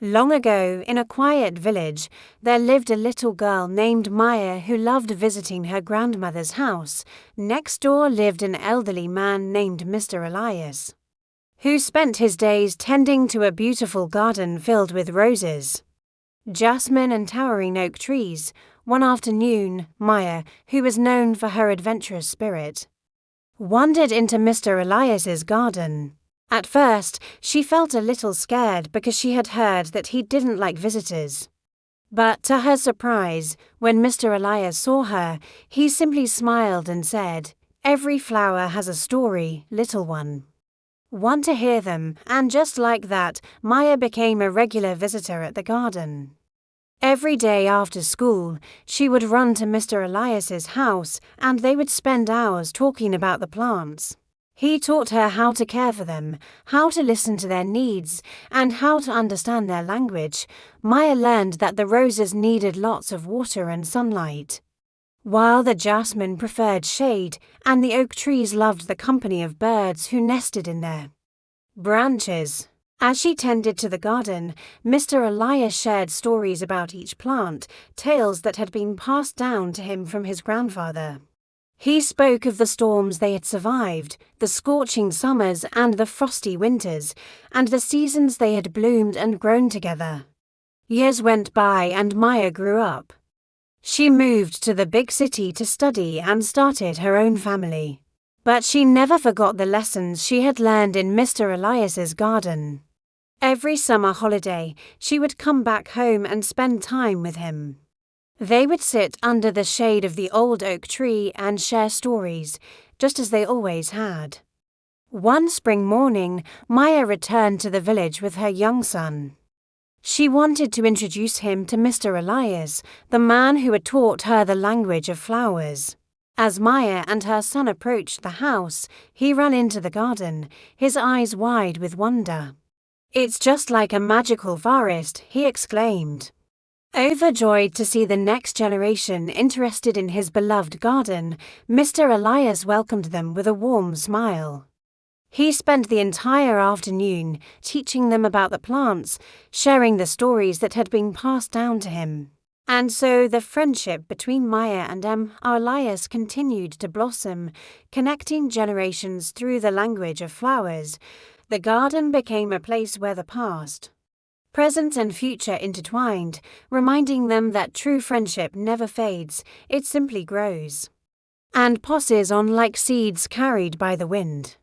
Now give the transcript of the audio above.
Long ago, in a quiet village, there lived a little girl named Maya who loved visiting her grandmother's house. Next door lived an elderly man named Mr. Elias, who spent his days tending to a beautiful garden filled with roses, jasmine and towering oak trees. One afternoon, Maya, who was known for her adventurous spirit, wandered into Mr. Elias's garden. At first, she felt a little scared because she had heard that he didn't like visitors. But to her surprise, when Mr. Elias saw her, he simply smiled and said, "Every flower has a story, little one. Want to hear them?" And just like that, Maya became a regular visitor at the garden. Every day after school, she would run to Mr. Elias's house and they would spend hours talking about the plants. He taught her how to care for them, how to listen to their needs, and how to understand their language. Maya learned that the roses needed lots of water and sunlight, while the jasmine preferred shade, and the oak trees loved the company of birds who nested in their branches. As she tended to the garden, Mr. Elias shared stories about each plant, tales that had been passed down to him from his grandfather. He spoke of the storms they had survived, the scorching summers and the frosty winters, and the seasons they had bloomed and grown together. Years went by and Maya grew up. She moved to the big city to study and started her own family. But she never forgot the lessons she had learned in Mr. Elias's garden. Every summer holiday, she would come back home and spend time with him. They would sit under the shade of the old oak tree and share stories, just as they always had. One spring morning, Maya returned to the village with her young son. She wanted to introduce him to Mr. Elias, the man who had taught her the language of flowers. As Maya and her son approached the house, he ran into the garden, his eyes wide with wonder. "It's just like a magical forest," he exclaimed. Overjoyed to see the next generation interested in his beloved garden, Mr. Elias welcomed them with a warm smile. He spent the entire afternoon teaching them about the plants, sharing the stories that had been passed down to him. And so the friendship between Maya and Elias continued to blossom, connecting generations through the language of flowers. The garden became a place where the past, present and future intertwined, reminding them that true friendship never fades, it simply grows and passes on like seeds carried by the wind.